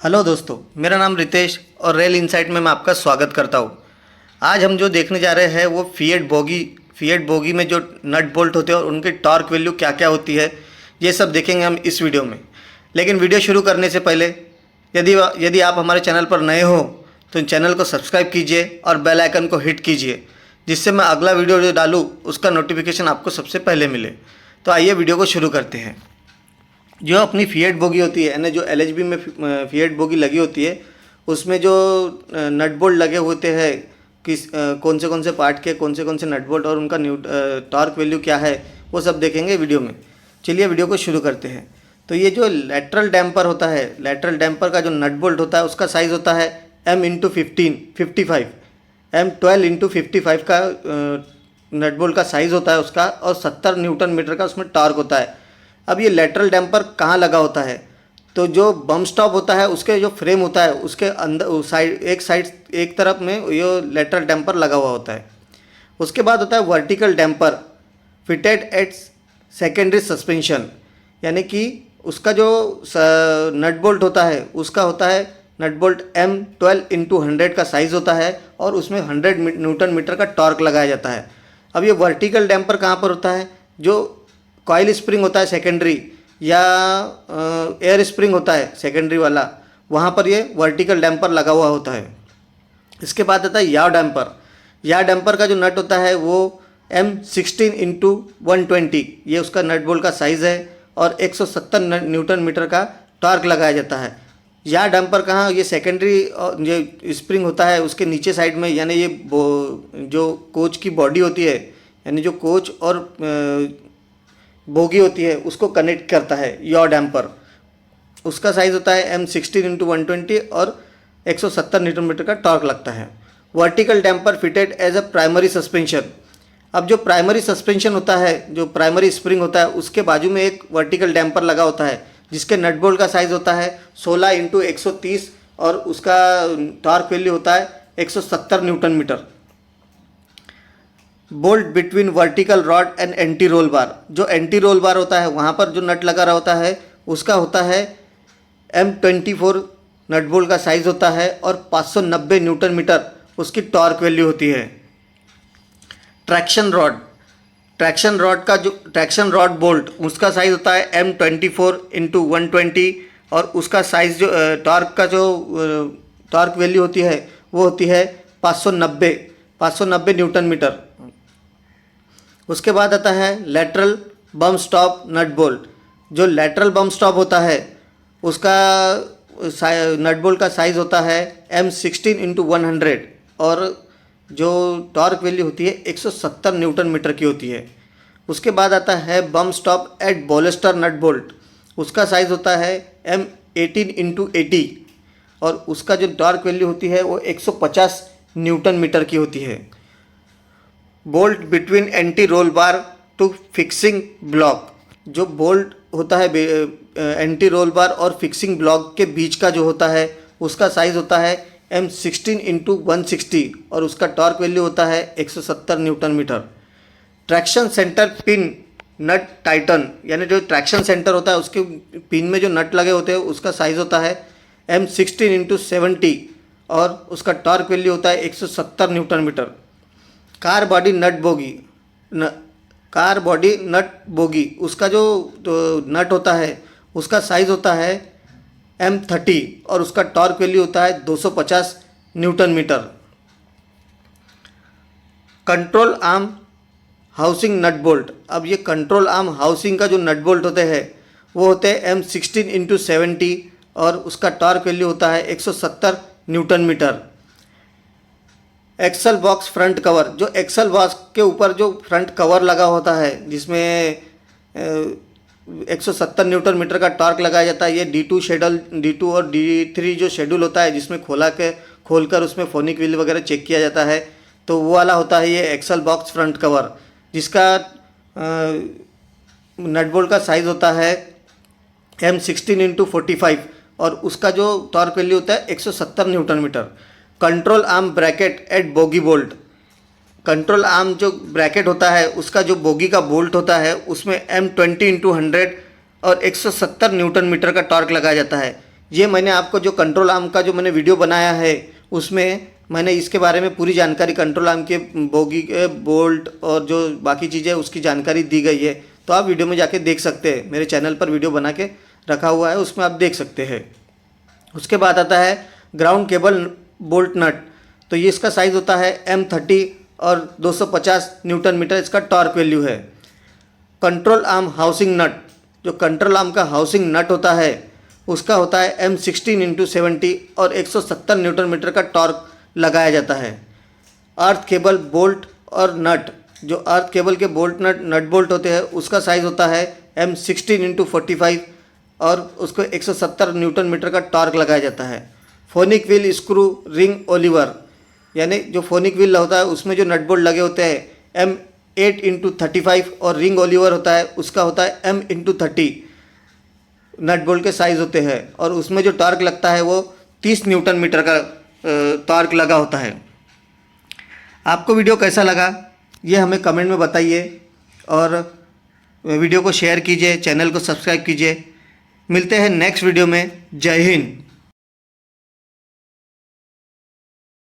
Hello दोस्तों, मेरा नाम रितेश और रेल इंसाइट में मैं आपका स्वागत करता हूँ। आज हम जो देखने जा रहे हैं वो फिएट बोगी में जो नट बोल्ट होते हैं और उनकी टॉर्क वैल्यू क्या क्या होती है, ये सब देखेंगे हम इस वीडियो में। लेकिन वीडियो शुरू करने से पहले यदि यदि आप हमारे चैनल पर नए हो तो चैनल को सब्सक्राइब कीजिए और बेल आइकन को हिट कीजिए, जिससे मैं अगला वीडियो जो डालूँ उसका नोटिफिकेशन आपको सबसे पहले मिले। तो आइए वीडियो को शुरू करते हैं। जो अपनी फिएट बोगी होती है, यानी जो एलएचबी में फिएट बोगी लगी होती है, उसमें जो नट बोल्ट लगे होते हैं, किस कौन से पार्ट के कौन से नट बोल्ट और उनका टॉर्क वैल्यू क्या है, वो सब देखेंगे वीडियो में। चलिए वीडियो को शुरू करते हैं। तो ये जो लेटरल डैम्पर होता है, लेटरल डैम्पर का जो नट बोल्ट होता है उसका साइज़ होता है M×55, M12×55 का नट बोल्ट का साइज़ होता है उसका, और 70 न्यूटन मीटर का उसमें टॉर्क होता है। अब ये लेटरल डैम्पर कहाँ लगा होता है, तो जो बम स्टॉप होता है उसके जो फ्रेम होता है उसके अंदर साइड एक तरफ में ये लेटरल डैम्पर लगा हुआ होता है। उसके बाद होता है vertical damper fitted at secondary suspension, यानी कि उसका जो नट बोल्ट होता है उसका होता है नट बोल्ट M12×100 का साइज़ होता है और उसमें 100 न्यूटन मीटर का टॉर्क लगाया जाता है। अब ये वर्टिकल डैम्पर कहाँ पर होता है, जो कॉइल स्प्रिंग होता है सेकेंडरी या एयर स्प्रिंग होता है सेकेंडरी वाला, वहाँ पर ये वर्टिकल डैम्पर लगा हुआ होता है। इसके बाद आता है याव डैम्पर। याव डैम्पर का जो नट होता है वो M16×120, ये उसका नट बोल्ट का साइज़ है और 170 न्यूटन मीटर का टॉर्क लगाया जाता है। याव डैम्पर कहाँ, ये सेकेंडरी जो स्प्रिंग होता है उसके नीचे साइड में, यानी ये जो कोच की बॉडी होती है, यानी जो कोच और बोगी होती है उसको कनेक्ट करता है याव डैम्पर। उसका साइज़ होता है M16×120 और 170 न्यूटन मीटर का टॉर्क लगता है। Vertical damper fitted as a primary suspension. अब जो प्राइमरी सस्पेंशन होता है, जो प्राइमरी स्प्रिंग होता है, उसके बाजू में एक वर्टिकल डैम्पर लगा होता है जिसके नट बोल्ट का साइज़ होता है 16×130 और उसका टॉर्क वैल्यू होता है 170 newton metre. Bolt between vertical rod and anti roll bar. जो एंटी रोल बार होता है वहाँ पर जो नट लगा रहा होता है उसका होता है M24 नट बोल्ट का साइज़ होता है और 590 न्यूटन मीटर उसकी टॉर्क वैल्यू होती है। ट्रैक्शन रॉड बोल्ट, उसका साइज़ होता है M24×120 और उसका साइज़ जो टॉर्क वैल्यू होती है वो होती है 590 न्यूटन मीटर। उसके बाद आता है लेटरल बम स्टॉप नट बोल्ट। जो लेटरल बम स्टॉप होता है उसका नट बोल्ट का साइज़ होता है M16×100 और जो टॉर्क वैल्यू होती है 170 न्यूटन मीटर की होती है। उसके बाद आता है बम स्टॉप एट बॉलेस्टर नट बोल्ट। उसका साइज़ होता है M18×80 और उसका जो टॉर्क वैल्यू होती है वो 150 न्यूटन मीटर की होती है। Bolt between anti roll bar to fixing block. जो बोल्ट होता है एंटी रोल बार और फिक्सिंग ब्लॉक के बीच का जो होता है उसका साइज़ होता है M16×160 और उसका टॉर्क वैल्यू होता है 170 newton metre. Traction centre pin nut tighten, यानी जो ट्रैक्शन सेंटर होता है उसके पिन में जो नट लगे होते हैं उसका साइज़ होता है M16×70 और उसका टॉर्क वैल्यू होता है 170 न्यूटन मीटर। कार बॉडी नट बोगी, उसका जो नट होता है उसका साइज़ होता है M30 और उसका टॉर्क वैल्यू होता है 250 newton metre. Control arm housing nut bolt. अब ये कंट्रोल आर्म हाउसिंग का जो नट बोल्ट होते हैं वो होते हैं M16×70 और उसका टॉर्क वैल्यू होता है 170 newton metre. Axle box front cover. जो एक्सल बॉक्स के ऊपर जो फ्रंट कवर लगा होता है जिसमें 170 न्यूटन मीटर का टॉर्क लगाया जाता है, ये D2 और D3 जो शेड्यूल होता है जिसमें खोलकर उसमें फोनिक व्हील वगैरह चेक किया जाता है, तो वो वाला होता है ये एक्सल बॉक्स फ्रंट कवर, जिसका नट बोल्ट का साइज़ होता है M16×45 और उसका जो टॉर्क वैल्यू होता है 170 newton metre. Control arm bracket at bogie bolt. Control arm जो ब्रैकेट होता है उसका जो बोगी का बोल्ट होता है उसमें M20×100 और 170 न्यूटन मीटर का टॉर्क लगाया जाता है। ये मैंने आपको जो कंट्रोल आर्म का जो मैंने वीडियो बनाया है उसमें मैंने इसके बारे में पूरी जानकारी, कंट्रोल आर्म के बोगी के बोल्ट और जो बाकी चीज़ें उसकी जानकारी दी गई है। तो आप वीडियो में जाके देख सकते हैं, मेरे चैनल पर वीडियो बना के रखा हुआ है, उसमें आप देख सकते हैं। उसके बाद आता है ग्राउंड केबल बोल्ट नट। तो ये इसका साइज़ होता है M30 और 250 न्यूटन मीटर इसका टॉर्क वैल्यू है। कंट्रोल आर्म हाउसिंग नट, जो कंट्रोल आर्म का हाउसिंग नट होता है उसका होता है M16x70 और 170 न्यूटन मीटर का टॉर्क लगाया जाता है। अर्थ केबल बोल्ट और नट, जो अर्थ केबल के बोल्ट नट बोल्ट होते हैं उसका साइज़ होता है M16x45 और उसको 170 न्यूटन मीटर का टॉर्क लगाया जाता है। Phonic wheel screw ring Oliver, यानी जो फोनिक व्हील होता है उसमें जो नट बोल्ट लगे होते हैं M8x35 और रिंग ओलिवर होता है उसका होता है M x30 नट बोल्ट के साइज़ होते हैं और उसमें जो टॉर्क लगता है वो 30 न्यूटन मीटर का टॉर्क लगा होता है। आपको वीडियो कैसा लगा ये हमें कमेंट में बताइए और वीडियो को शेयर कीजिए, चैनल को सब्सक्राइब कीजिए। मिलते हैं नेक्स्ट वीडियो में। जय हिंद।